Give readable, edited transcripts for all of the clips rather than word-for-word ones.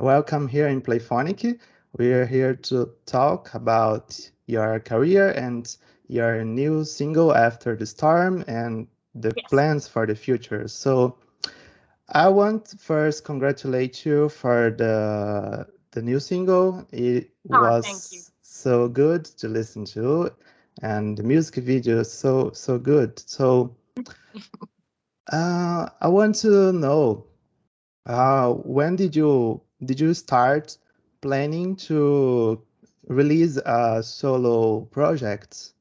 welcome here in Playphonic. We are here to talk about your career and your new single After the Storm and the Yes. plans for the future. So I want to first congratulate you for the new single. It Thank you. was so good to listen to, and the music video is so good. So I want to know. When did you start planning to release a solo project?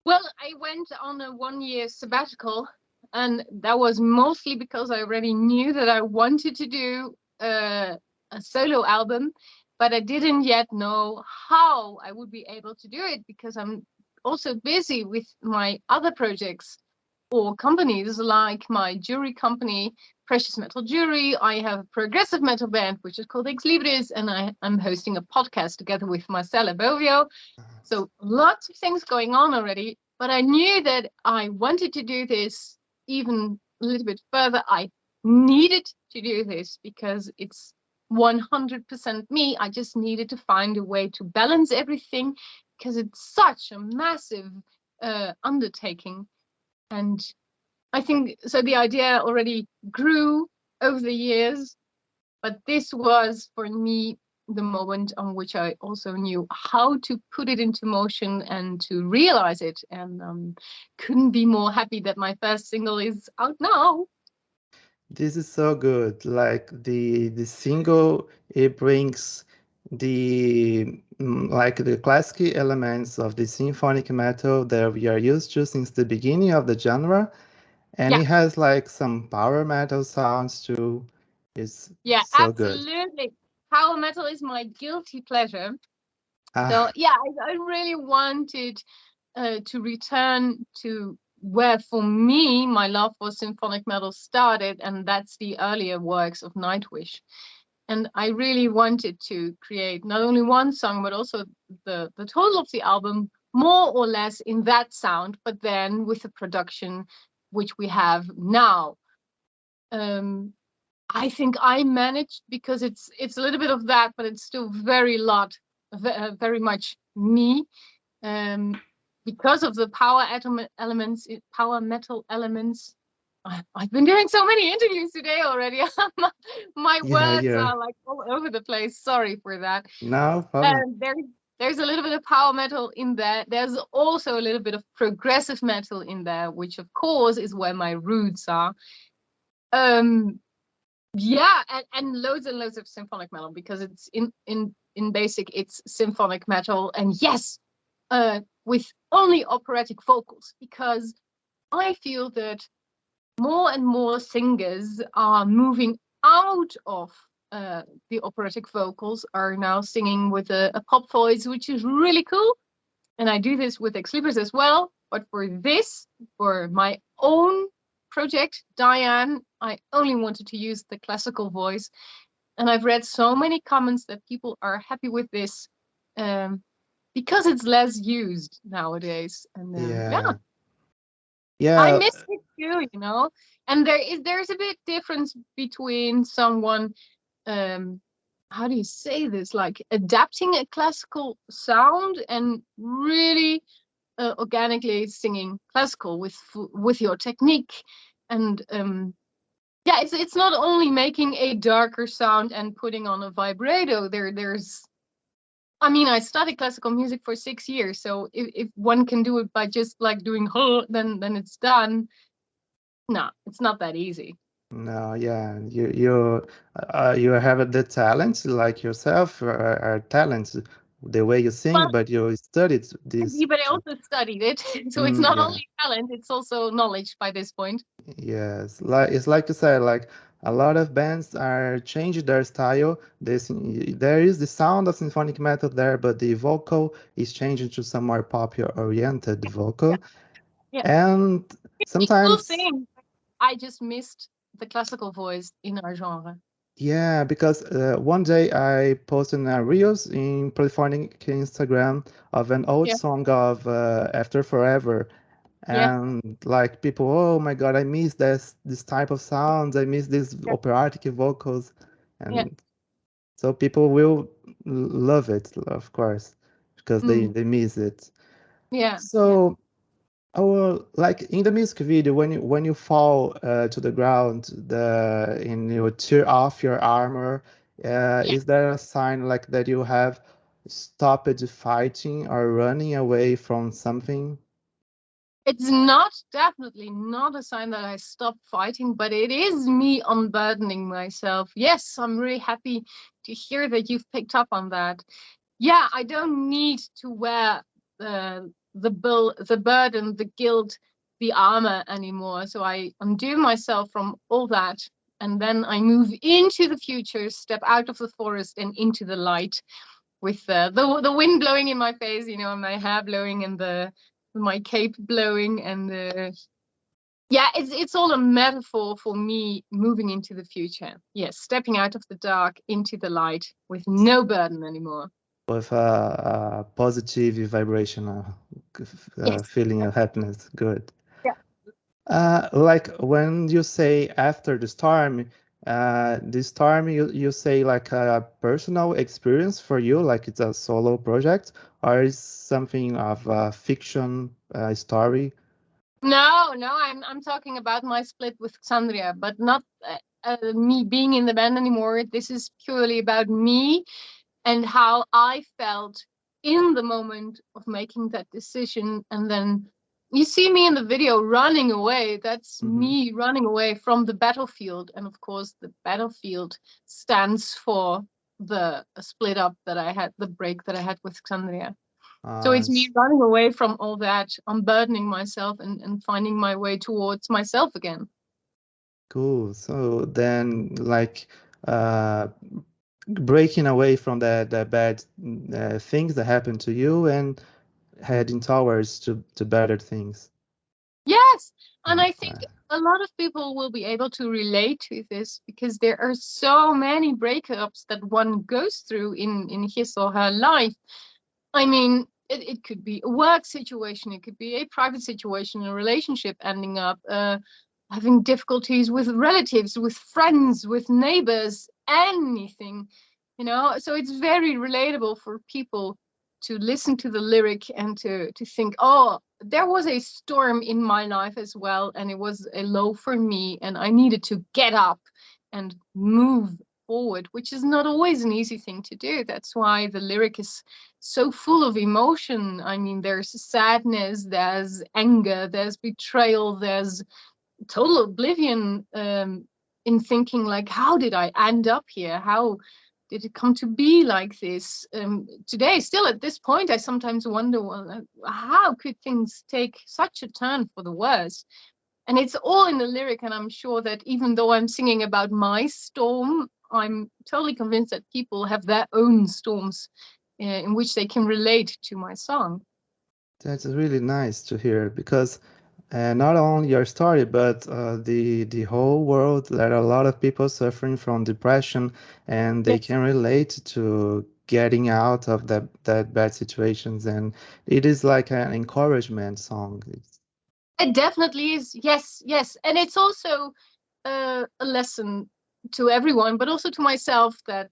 Well, I went on a 1 year sabbatical, and that was mostly because I already knew that I wanted to do a solo album, but I didn't yet know how I would be able to do it because I'm also busy with my other projects or companies like my jewelry company, Precious Metal Jewelry. I have a progressive metal band, which is called Ex Libris, and I'm hosting a podcast together with Marcella Bovio. So lots of things going on already, but I knew that I wanted to do this even a little bit further. I needed to do this because it's 100% me. I just needed to find a way to balance everything because it's such a massive undertaking. And I think so. The idea already grew over the years, but this was for me the moment on which I also knew how to put it into motion and to realize it. And couldn't be more happy that my first single is out now. This is so good. Like the single, it brings the classic elements of the symphonic metal that we are used to since the beginning of the genre, and Yeah, it has like some power metal sounds too. It's yeah, so good. absolutely. Power metal is my guilty pleasure. So Ah, yeah, I really wanted to return to where for me my love for symphonic metal started, and that's the earlier works of Nightwish. And I really wanted to create not only one song but also the total of the album more or less in that sound, but then with the production which we have now. um I think I managed because it's a little bit of that, but it's still very much me. um because of the elements, power metal elements. I've been doing so many interviews today already. My yeah, words yeah. are like all over the place. Sorry for that. No problem. And there's a little bit of power metal in there. There's also a little bit of progressive metal in there, which of course is where my roots are. Um, yeah, and loads of symphonic metal because it's in basic it's symphonic metal, and yes, with only operatic vocals, because I feel that more and more singers are moving out of the operatic vocals, are now singing with a pop voice, which is really cool. And I do this with Ex Libris as well. But for this, for my own project, Diane, I only wanted to use the classical voice. And I've read so many comments that people are happy with this, um, because it's less used nowadays. And yeah, Yeah. I Yeah. miss it too. And there's a bit difference between someone, um how do you say this, like adapting a classical sound and really organically singing classical with your technique. And yeah, it's not only making a darker sound and putting on a vibrato. There's I mean, I studied classical music for 6 years, so if one can do it by just like doing then it's done. No, it's not that easy. No, yeah, you have the talent like yourself are talents the way you sing, Well, but you studied this. but I also studied it, so it's not Yeah, only talent; it's also knowledge by this point. yes, like it's like you said, like a lot of bands are changing their style. There is the sound of symphonic metal there, but the vocal is changing to some more pop-oriented Yeah, vocal, yeah. and The cool sometimes. thing, I just missed the classical voice in our genre. Yeah, because one day I posted a reels in Polyphonic Instagram of an old Yeah, song of After Forever, yeah, and like people, oh my God, I miss this type of sounds, I miss these yeah, operatic vocals, yeah. and So people will love it, of course, because Mm, they miss it. yeah, yeah. So, like in the music video, when you fall to the ground, and you tear off your armor, Yeah. is there a sign like that you have stopped fighting or running away from something? It's not definitely not a sign that I stopped fighting, but it is me unburdening myself. Yes, I'm really happy to hear that you've picked up on that. Yeah, I don't need to wear the burden, the guilt, the armor anymore. So I undo myself from all that, and then I move into the future, step out of the forest and into the light, with the wind blowing in my face, and my hair blowing, and the my cape blowing, and yeah, it's all a metaphor for me moving into the future. Yes, stepping out of the dark into the light with no burden anymore. With a positive vibration, Yes. feeling of happiness. Good. Yeah. Like when you say after the storm, you say like a personal experience for you, like it's a solo project, or is something of a fiction story? No, I'm talking about my split with Xandria, but not me being in the band anymore. This is purely about me and how I felt in the moment of making that decision. And then you see me in the video running away. That's Hmm. me running away from the battlefield. And of course, the battlefield stands for the split up that I had, the break that I had with Xandria. So it's me running away from all that, unburdening myself, and finding my way towards myself again. Cool. So then, like, uh, breaking away from the bad things that happened to you and heading towards to better things. Yes. And I think Okay. a lot of people will be able to relate to this because there are so many breakups that one goes through in his or her life. I mean, it could be a work situation, it could be a private situation, a relationship ending up, having difficulties with relatives, with friends, with neighbors, anything, So it's very relatable for people to listen to the lyric and to think, oh, there was a storm in my life as well, and it was a low for me, and I needed to get up and move forward, which is not always an easy thing to do. That's why the lyric is so full of emotion. I mean, there's sadness, there's anger, there's betrayal, there's total oblivion, in thinking like, how did I end up here? How did it come to be like this? Today, still at this point, I sometimes wonder, well, how could things take such a turn for the worse? And it's all in the lyric, and I'm sure that even though I'm singing about my storm, I'm totally convinced that people have their own storms in which they can relate to my song. That's really nice to hear because not only your story, but the whole world, there are a lot of people suffering from depression, and they Yes, can relate to getting out of that bad situations, and it is like an encouragement song. it definitely is. Yes, yes. And it's also a lesson to everyone, but also to myself, that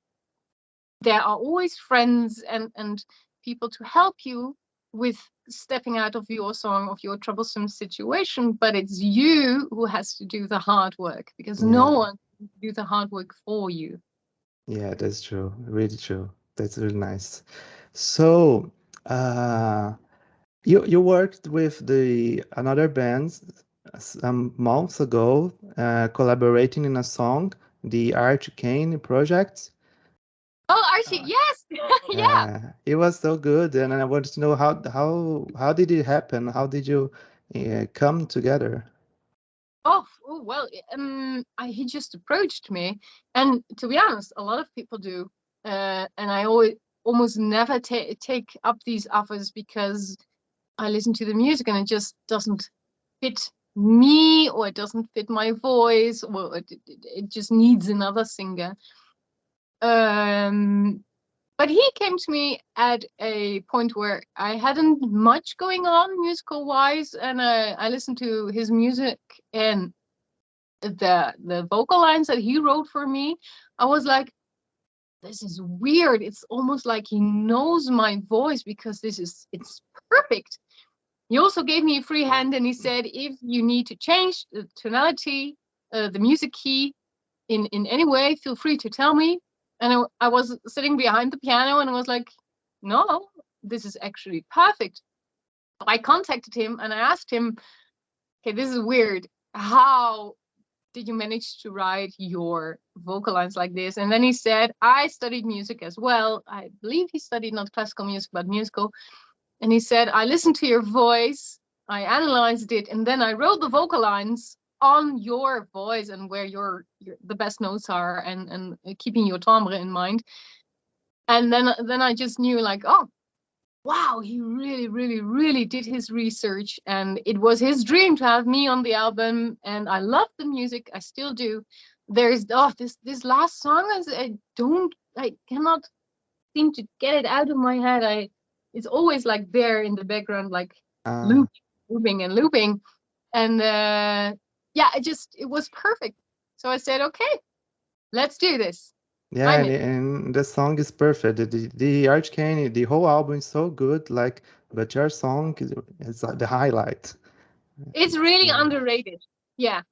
there are always friends and people to help you with stepping out of your song, of your troublesome situation, but it's you who has to do the hard work, because no Yeah, one can do the hard work for you. yeah, that's true. Really true. That's really nice. So, uh, you worked with the another bands some months ago, collaborating in a song, the Arcane project. Oh, Archie, Uh, yes. Yeah. it was so good, and I wanted to know how did it happen? How did you come together? Oh, well, he just approached me, and to be honest, a lot of people do, and I always almost never take up these offers because I listen to the music and it just doesn't fit me, or it doesn't fit my voice, or it just needs another singer. Um, but he came to me at a point where I hadn't much going on musical wise, and I listened to his music, and the vocal lines that he wrote for me, I was like, this is weird. It's almost like he knows my voice because it's perfect. He also gave me a free hand and he said, if you need to change the tonality, the music key in any way, feel free to tell me. And I was sitting behind the piano and I was like, no, this is actually perfect. I contacted him and I asked him, okay, this is weird. How did you manage to write your vocal lines like this? And then he said, I studied music as well. I believe he studied not classical music, but musical. And he said, I listened to your voice, I analyzed it, and then I wrote the vocal lines on your voice and where the best notes are, and keeping your timbre in mind. And then I just knew, like, oh, wow, he really, really, really did his research, and it was his dream to have me on the album. And I love the music, I still do. There's this last song, I cannot seem to get it out of my head. It's always like there in the background, like looping and looping. And yeah, it was perfect. So I said, okay, let's do this. Yeah, and the song is perfect. The Archcane, the whole album is so good, like, but your song is the highlight. It's really underrated. Yeah.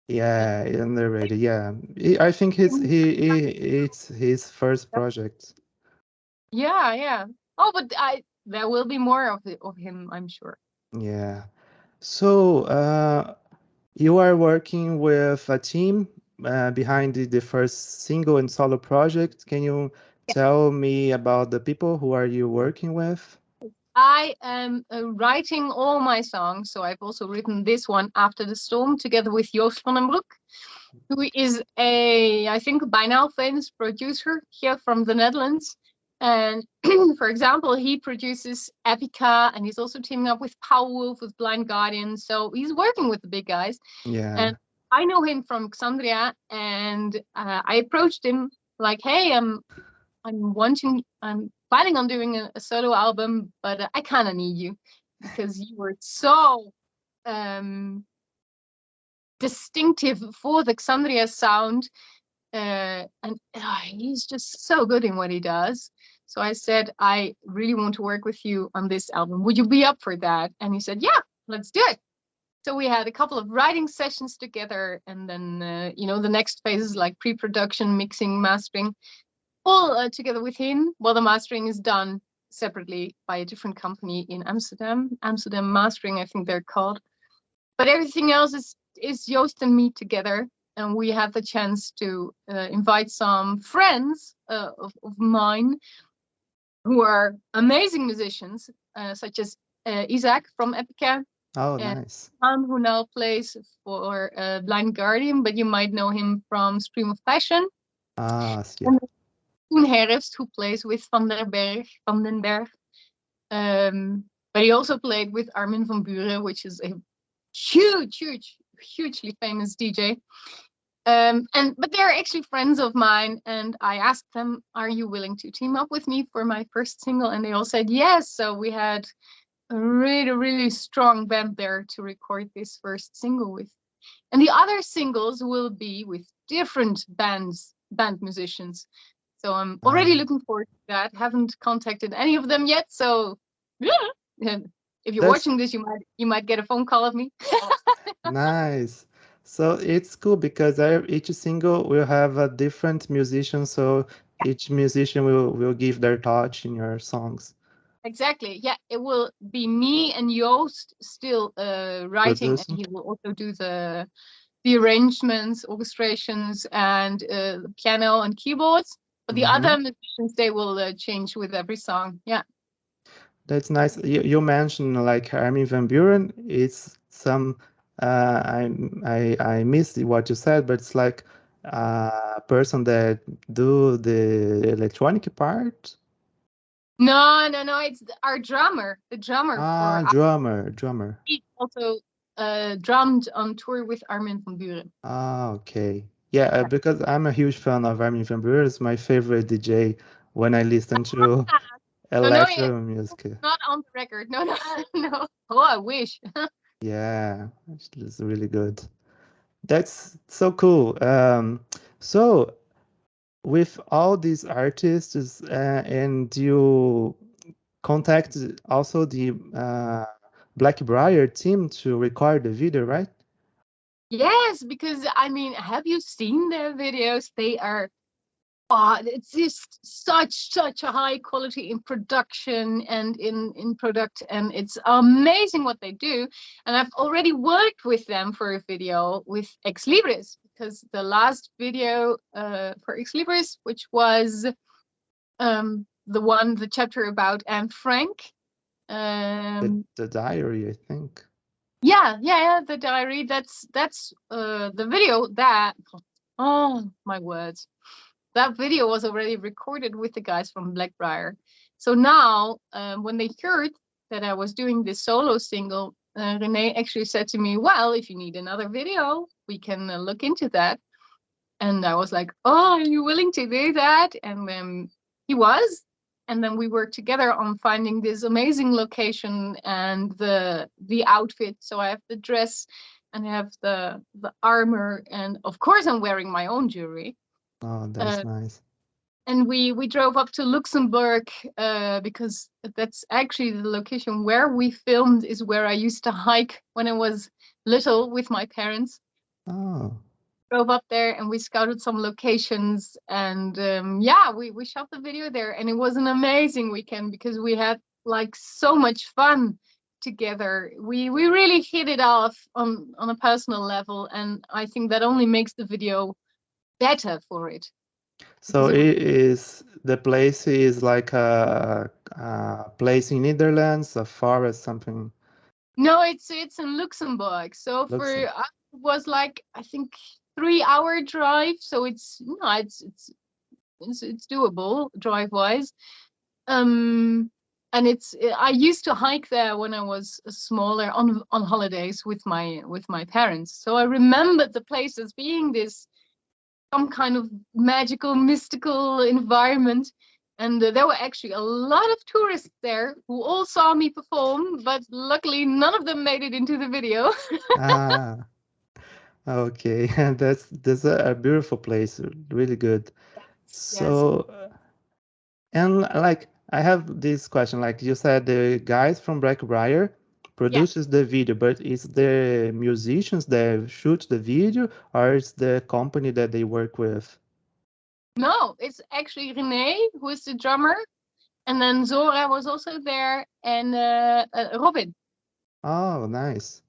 Yeah, underrated. Yeah, I think it's his first project. Yeah. Oh, but there will be more of him, I'm sure. Yeah. So, you are working with a team behind the first single and solo project. Can you tell me about the people who are you working with? I am writing all my songs, so I've also written this one, After the Storm, together with Joost van den Broek, who is I think, by now famous producer here from the Netherlands. And for example, he produces Epica, and he's also teaming up with Powerwolf, with Blind Guardian. So he's working with the big guys. Yeah. And I know him from Xandria, and I approached him like, hey, I'm planning on doing a solo album, but I kind of need you because you were so distinctive for the Xandria sound. And he's just so good in what he does. So I said, I really want to work with you on this album. Would you be up for that? And he said, yeah, let's do it. So we had a couple of writing sessions together, and then the next phases like pre-production, mixing, mastering, all together with him. Well, the mastering is done separately by a different company in Amsterdam Mastering, I think they're called. But everything else is Joost and me together, and we have the chance to invite some friends of mine who are amazing musicians, such as Isaac from Epica. Oh, nice. Who now plays for Blind Guardian, but you might know him from Stream of Passion. Yeah. And Koen Herfst, who plays with Van den Berg. But he also played with Armin van Buuren, which is a hugely famous DJ. But they're actually friends of mine, and I asked them, are you willing to team up with me for my first single? And they all said yes. So we had a really, really strong band there to record this first single with. And the other singles will be with different band musicians. So I'm already looking forward to that. Haven't contacted any of them yet. So yeah, if you're watching this, you might get a phone call of me. Nice. So it's cool because each single will have a different musician. So each musician will give their touch in your songs. Exactly. Yeah, it will be me and Joost still writing, and he will also do the arrangements, orchestrations, and piano and keyboards. But the other musicians, they will change with every song. Yeah. That's nice. You mentioned like Armin van Buuren. It's some I missed what you said, but it's like a person that do the electronic part. No. It's our drummer. The drummer. Drummer. He also drummed on tour with Armin van Buuren. Okay. Yeah, because I'm a huge fan of Armin van Buuren. It's my favorite DJ when I listen to electro music. Not on the record. No. Oh, I wish. Yeah, it's really good. That's so cool. So with all these artists, and you contact also the Blackbriar team to record the video, right? Yes, because I mean, have you seen their videos? They are it's just such a high quality in production and in product, and it's amazing what they do. And I've already worked with them for a video with Ex Libris, because the last video for Ex Libris, which was the chapter about Anne Frank. The diary, I think. Yeah, the diary. That's the video that, oh my words, that video was already recorded with the guys from Blackbriar. So now, when they heard that I was doing this solo single, Renee actually said to me, well, if you need another video, we can look into that. And I was like, oh, are you willing to do that? And he was. And then we worked together on finding this amazing location and the outfit. So I have the dress and I have the armor, and of course I'm wearing my own jewelry. Oh, that's nice. And we drove up to Luxembourg because that's actually the location where we filmed, is where I used to hike when I was little with my parents. Oh. Drove up there and we scouted some locations, and yeah, we shot the video there, and it was an amazing weekend because we had like so much fun together. We really hit it off on a personal level, and I think that only makes the video better for it. So the place is like a place in Netherlands, a forest, something? No, it's in Luxembourg. So for us, it was like, I think, 3-hour drive. So it's doable drive wise. And I used to hike there when I was smaller on holidays with my parents. So I remembered the place as being this some kind of magical, mystical environment. And there were actually a lot of tourists there who all saw me perform, but luckily none of them made it into the video. Ah, okay. That's a beautiful place, really good. So, and like I have this question, like you said, the guys from Blackbriar produces the video, but is the musicians that shoot the video, or is the company that they work with? No, it's actually Renee, who is the drummer, and then Zora was also there, and Robin. Oh, nice.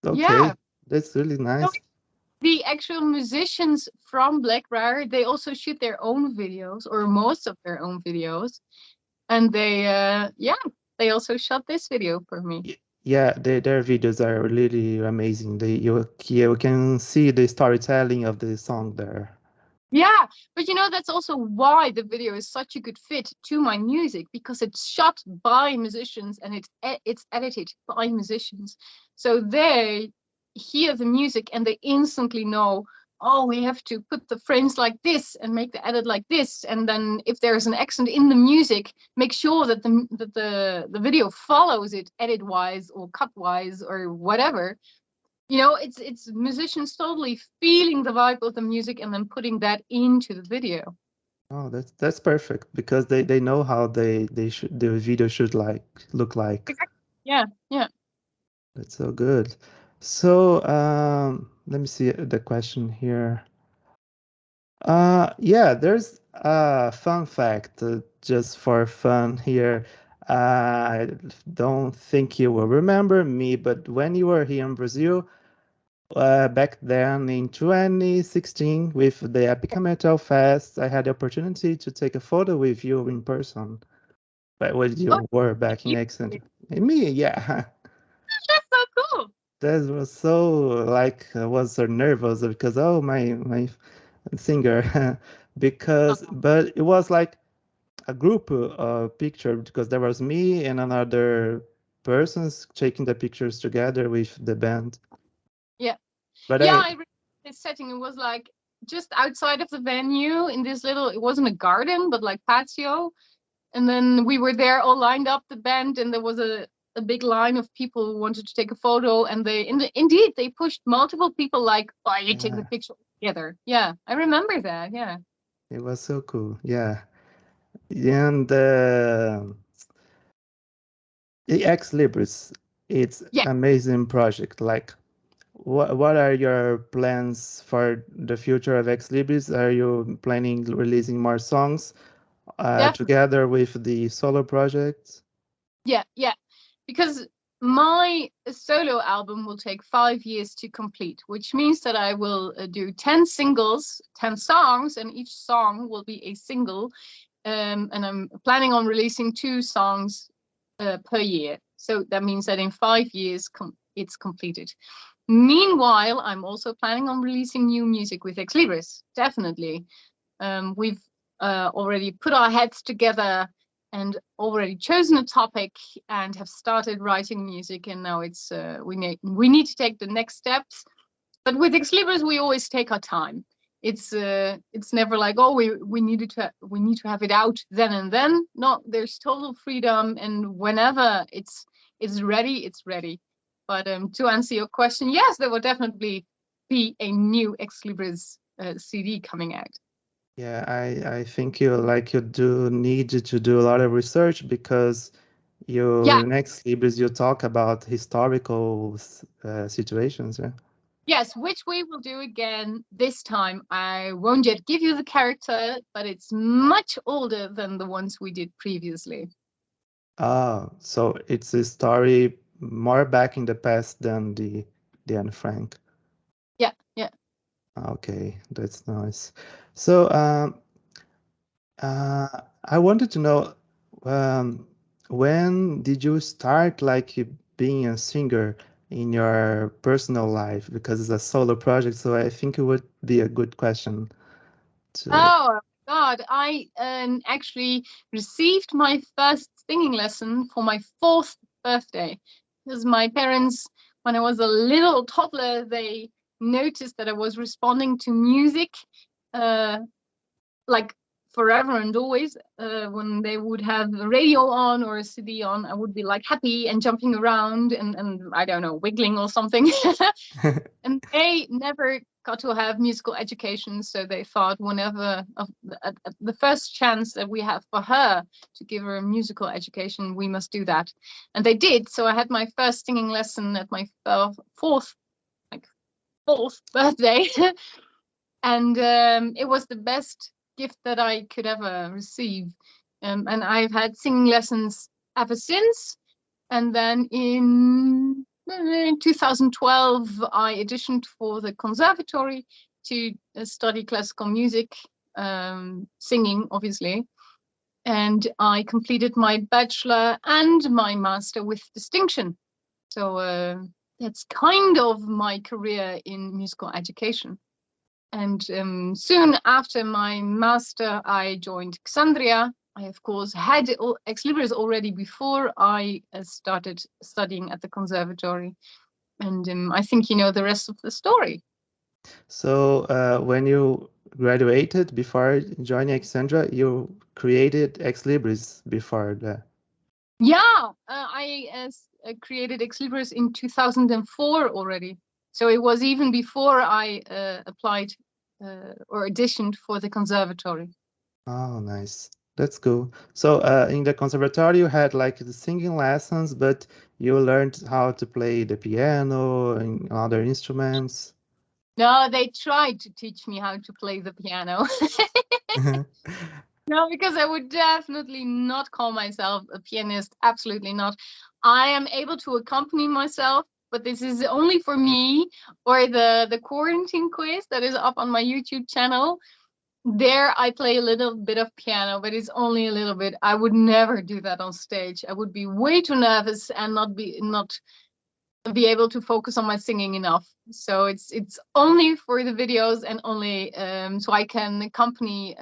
Okay, Yeah, that's really nice. the actual musicians from Blackbriar, they also shoot their own videos, or most of their own videos, and they also shot this video for me. Yeah, their videos are really amazing. You can see the storytelling of the song there. Yeah, but that's also why the video is such a good fit to my music, because it's shot by musicians and it's edited by musicians. So they hear the music and they instantly know, oh, we have to put the frames like this and make the edit like this, and then if there's an accent in the music, make sure that the video follows it edit wise or cut wise or whatever. It's musicians totally feeling the vibe of the music and then putting that into the video. Oh, that's perfect, because they know how the video should look like. Yeah. That's so good. So let me see the question here. Yeah, there's a fun fact, just for fun here. I don't think you will remember me, but when you were here in Brazil, back then in 2016 with the Epica Metal Fest, I had the opportunity to take a photo with you in person. But when you were back in Accent. Me, yeah. That's so cool. That was so I was so nervous because my singer but it was like a group picture, because there was me and another persons taking the pictures together with the band. Yeah. But I remember this setting. It was like just outside of the venue in this little, it wasn't a garden, but like patio. And then we were there all lined up, the band, and there was a big line of people who wanted to take a photo. And indeed, they pushed multiple people like, oh, you take the picture together. Yeah, I remember that. Yeah. It was so cool. Yeah. And the Ex Libris, it's Yeah, amazing project. Like, what are your plans for the future of Ex Libris? Are you planning releasing more songs definitely. together with the solo projects? Yeah. Because my solo album will take 5 years to complete, which means that I will do 10 singles, 10 songs, and each song will be a single. And I'm planning on releasing 2 songs per year. So that means that in 5 years, it's completed. Meanwhile, I'm also planning on releasing new music with Ex Libris, definitely. We've already put our heads together and already chosen a topic and have started writing music, and now it's we need to take the next steps. But with Ex Libris, we always take our time. It's never like, oh, we need to have it out then and then. No, there's total freedom, and whenever it's ready, it's ready. But to answer your question, yes, there will definitely be a new Ex Libris CD coming out. Yeah, I think you do need to do a lot of research because you Yeah, in Ex Libris you talk about historical situations. Yeah. yes, which we will do again this time. I won't yet give you the character, but it's much older than the ones we did previously. Ah, so it's a story more back in the past than the Anne Frank. Yeah. Okay, that's nice. So I wanted to know when did you start like being a singer in your personal life? Because it's a solo project, so I think it would be a good question to. Oh God, I actually received my first singing lesson for my 4th birthday because my parents, when I was a little toddler, they noticed that I was responding to music, uh, like forever and always. When they would have a radio on or a CD on, I would be like happy and jumping around and I don't know, wiggling or something. And they never got to have musical education, so they thought whenever at the first chance that we have for her to give her a musical education, we must do that. And they did. So I had my first singing lesson at my fourth like fourth birthday. And it was the best gift that I could ever receive. And I've had singing lessons ever since. And then in 2012, I auditioned for the conservatory to study classical music, singing, obviously. And I completed my bachelor and my master with distinction. So that's kind of my career in musical education. And soon after my master, I joined Xandria. I, of course, had Ex Libris already before I started studying at the conservatory. And I think you know the rest of the story. So when you graduated before joining Exandra, you created Ex Libris before that. Yeah, I created Ex Libris in 2004 already. So it was even before I applied or auditioned for the conservatory. Oh, nice. That's cool. So, in the conservatory, you had like the singing lessons, but you learned how to play the piano and other instruments. No, they tried to teach me how to play the piano. No, because I would definitely not call myself a pianist. Absolutely not. I am able to accompany myself, but this is only for me or the quarantine quiz that is up on my YouTube channel. There I play a little bit of piano, but it's only a little bit. I would never do that on stage. I would be way too nervous and not be able to focus on my singing enough. So it's only for the videos and only so I can accompany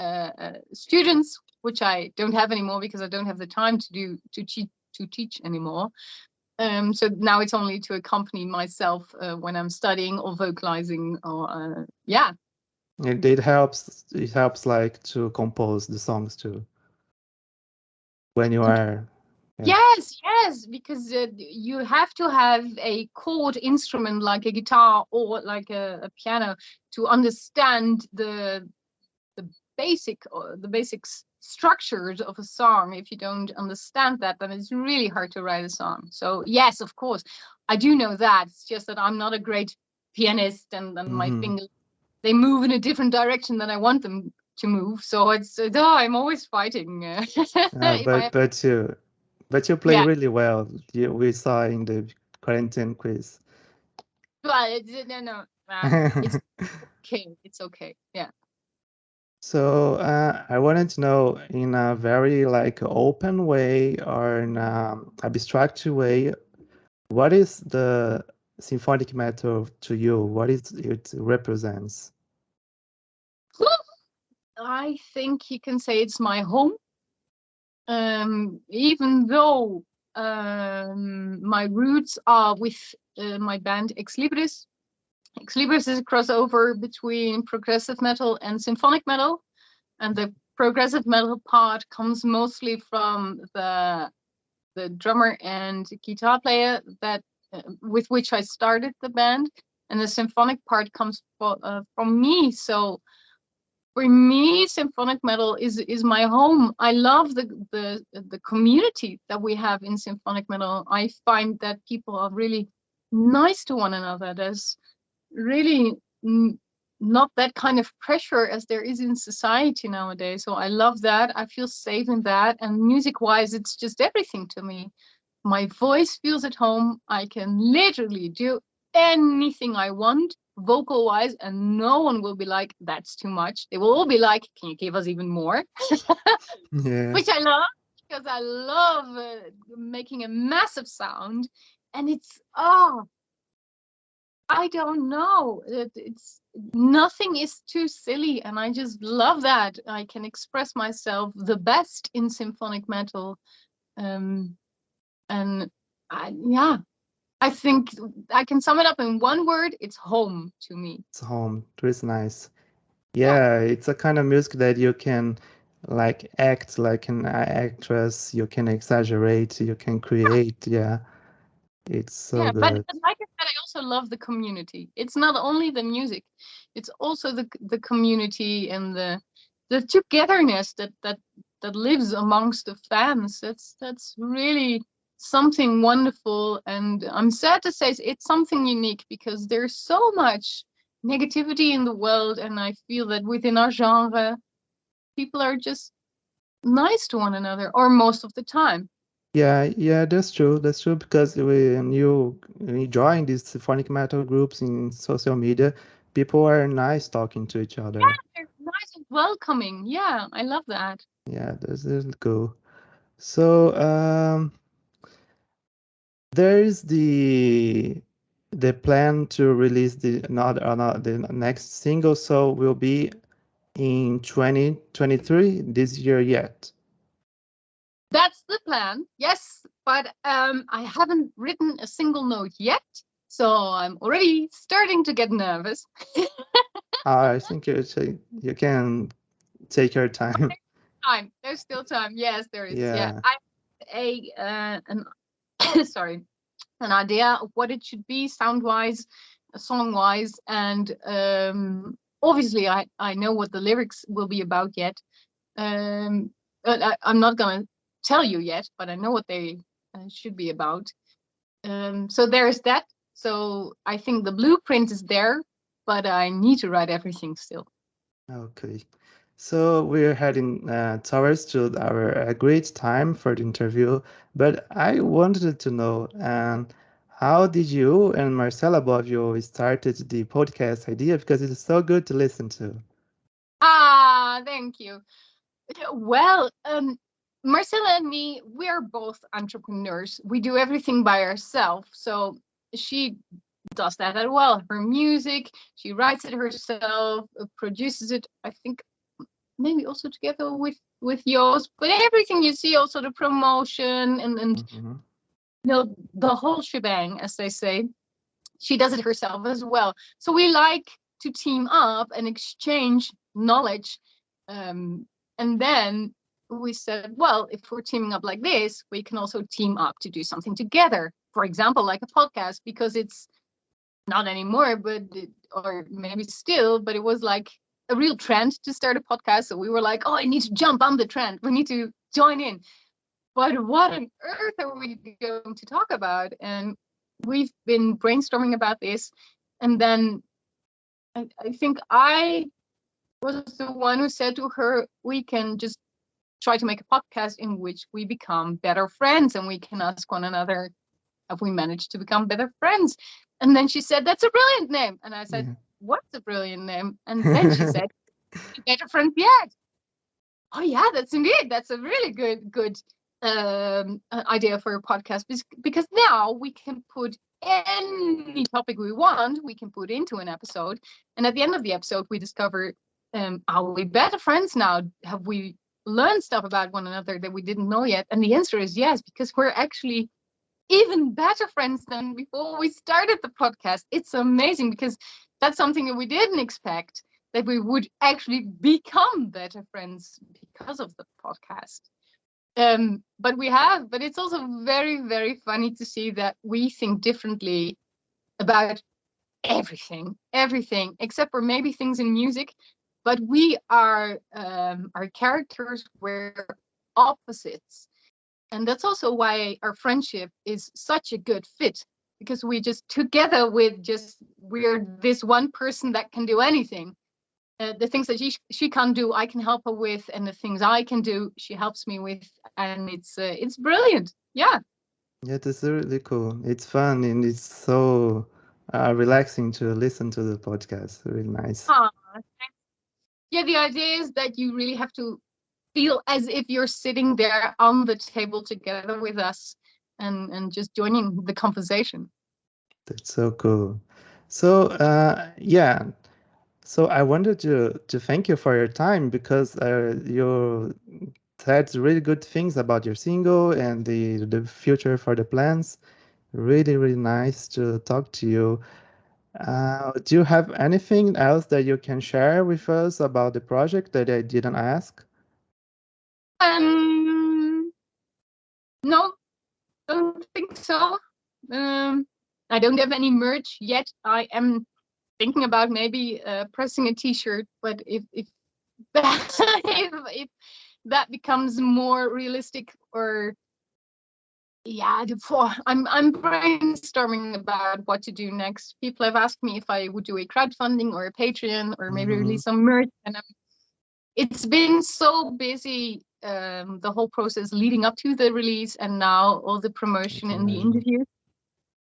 students, which I don't have anymore because I don't have the time to teach anymore. So now it's only to accompany myself when I'm studying or vocalizing or yeah. It helps. It helps like to compose the songs too when you are. Yeah. Yes, because you have to have a chord instrument like a guitar or like a piano to understand the basic structures of a song. If you don't understand that, then it's really hard to write a song. So yes, of course, I do know that. It's just that I'm not a great pianist, and my fingers, they move in a different direction than I want them to move. So I'm always fighting. But you play really well. We saw in the quarantine quiz. Well, no, it's okay. It's okay. Yeah. So I wanted to know, in a very like open way or in an abstract way, what is the symphonic metal to you? What it represents? I think you can say it's my home. Even though my roots are with my band Ex Libris. Ex Libris is a crossover between progressive metal and symphonic metal, and the progressive metal part comes mostly from the drummer and guitar player that with which I started the band, and the symphonic part comes from me. So for me, symphonic metal is my home. I love the community that we have in symphonic metal. I find that people are really nice to one another. There's really not that kind of pressure as there is in society nowadays. So I love that. I feel safe in that. And music-wise, it's just everything to me. My voice feels at home. I can literally do anything I want vocal wise, and no one will be like, that's too much. They will all be like, can you give us even more? Yeah. Which I love, because I love making a massive sound. And it's I don't know, it's nothing is too silly, and I just love that I can express myself the best in symphonic metal. And I think I can sum it up in one word. It's home to me. It's home. It is nice. Yeah, it's a kind of music that you can like act like an actress. You can exaggerate. You can create. Yeah, it's so But good. like I said, I also love the community. It's not only the music; it's also the community and the togetherness that lives amongst the fans. That's really something wonderful, and I'm sad to say it's something unique, because there's so much negativity in the world, and I feel that within our genre, people are just nice to one another, or most of the time. Yeah, that's true. That's true because when you join these symphonic metal groups in social media, people are nice talking to each other. Yeah, they're nice and welcoming. Yeah, I love that. Yeah, that's cool. So there is the plan to release the next single, so will be in 2023 this year yet. That's the plan, yes, but I haven't written a single note yet, so I'm already starting to get nervous. I think you can take your time. There's still time. Yes, there is. Yeah. I an sorry, an idea of what it should be sound wise, song wise, and obviously I know what the lyrics will be about yet. But I'm not gonna tell you yet, but I know what they should be about. So there's that. So I think the blueprint is there, but I need to write everything still. Okay. So we're heading towards to our great time for the interview, but I wanted to know, how did you and Marcela Bobbio started the podcast idea? Because it is so good to listen to. Thank you. Well, Marcela and me, we're both entrepreneurs. We do everything by ourselves. So she does that as well. Her music, she writes it herself, produces it, I think maybe also together with yours. But everything you see, also the promotion and the whole shebang, as they say, she does it herself as well. So we like to team up and exchange knowledge. And then we said, well, if we're teaming up like this, we can also team up to do something together. For example, like a podcast, because it's not anymore, or maybe still, but it was like a real trend to start a podcast. So we were like, oh, I need to jump on the trend. We need to join in. But what on earth are we going to talk about? And we've been brainstorming about this. And then I think I was the one who said to her, we can just try to make a podcast in which we become better friends and we can ask one another, have we managed to become better friends? And then she said, that's a brilliant name. And I said, Yeah. what's a brilliant name? And then she said, Better Friends Yet. Oh yeah, that's a really good idea for a podcast, because now we can put any topic we want, we can put into an episode, and at the end of the episode we discover, are we better friends now? Have we learned stuff about one another that we didn't know yet? And the answer is yes, because we're actually even better friends than before we started the podcast. It's amazing, because that's something that we didn't expect, that we would actually become better friends because of the podcast. But it's also very, very funny to see that we think differently about everything, except for maybe things in music. But we are, our characters were opposites. And that's also why our friendship is such a good fit, because we just together we're this one person that can do anything. The things that she can't do, I can help her with, and the things I can do, she helps me with, and it's brilliant. Yeah. Yeah, that's really cool. It's fun and it's so relaxing to listen to the podcast. Really nice. Yeah, the idea is that you really have to feel as if you're sitting there on the table together with us and just joining the conversation. That's so cool. So yeah, so I wanted to thank you for your time, because you said really good things about your single and the future for the plans. Really, really nice to talk to you. Do you have anything else that you can share with us about the project that I didn't ask? No, don't think so. I don't have any merch yet. I am thinking about maybe pressing a T-shirt, but if that if that becomes more realistic, or yeah, I'm brainstorming about what to do next. People have asked me if I would do a crowdfunding or a Patreon, or maybe release some merch, and it's been so busy, the whole process leading up to the release, and now all the promotion and the interviews,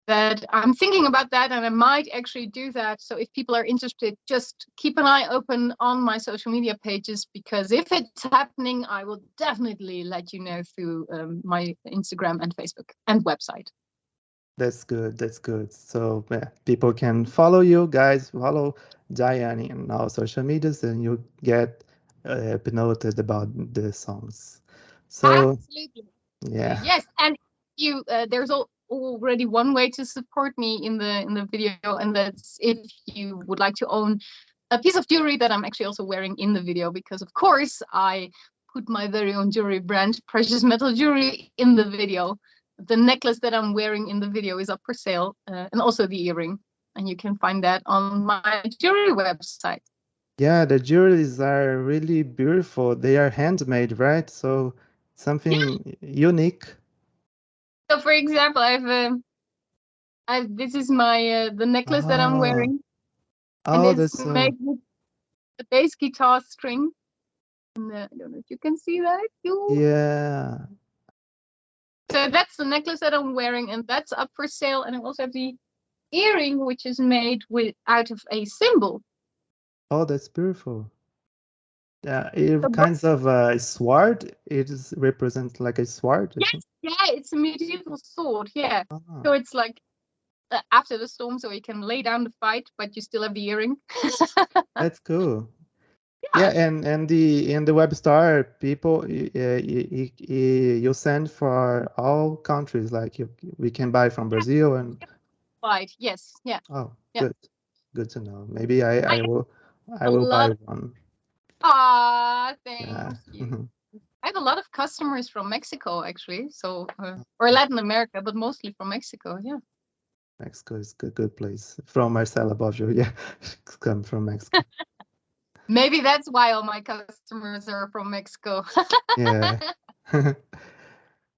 that I'm thinking about that, and I might actually do that. So if people are interested, just keep an eye open on my social media pages, because if it's happening, I will definitely let you know through my Instagram and Facebook and website. That's good. That's good. So yeah, people can follow you guys, follow Diane in all social medias, and you get noted about the songs. So Absolutely. yeah, Yes, and you there's already one way to support me in the video, and that's if you would like to own a piece of jewelry that I'm actually also wearing in the video, because of course I put my very own jewelry brand, Precious Metal Jewelry, in the video. The necklace that I'm wearing in the video is up for sale, and also the earring, and you can find that on my jewelry website. yeah, the jewelries are really beautiful. They are handmade, right? So something unique. So for example, this is my the necklace that I'm wearing, and Oh, it's that's made with the bass guitar string. And, I don't know if you can see that. yeah. So that's the necklace that I'm wearing, and that's up for sale. And I also have the earring, which is made out of a symbol. Oh, that's beautiful. Yeah, it So kinds of a sword. It is represents like a sword. yes, yeah, it's a medieval sword. Yeah. Ah, So it's like after the storm, so you can lay down the fight, but you still have the earring. that's cool. Yeah. Yeah, and the web store, people, you send for all countries. Like we can buy from Brazil and Fight. Yes. Yeah. oh, Yeah. good to know. Maybe I A will buy lot. one. Thank Yeah. you. I have a lot of customers from Mexico, actually. So, or Latin America, but mostly from Mexico. Yeah. Mexico is good place. From Marcela Boggio, yeah, come from Mexico. Maybe that's why all my customers are from Mexico. Yeah.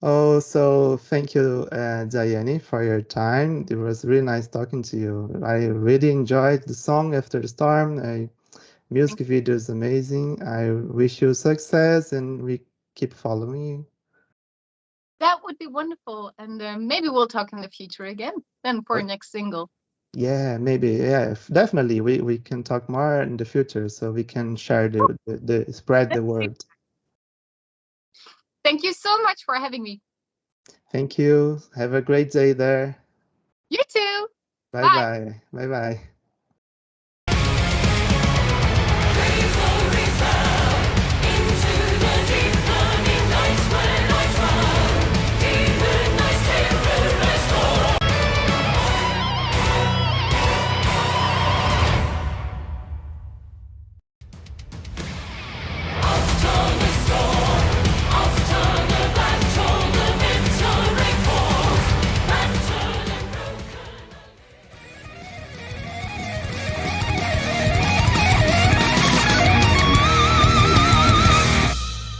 Oh, so thank you, Diane, for your time. It was really nice talking to you. I really enjoyed the song After the Storm. Music video is amazing. I wish you success and we keep following you. That would be wonderful. And maybe we'll talk in the future again then for our next single. Yeah, maybe. Yeah, definitely. We can talk more in the future so we can share the spread the word. Thank you so much for having me. Thank you. Have a great day there. You too. Bye bye. Bye bye.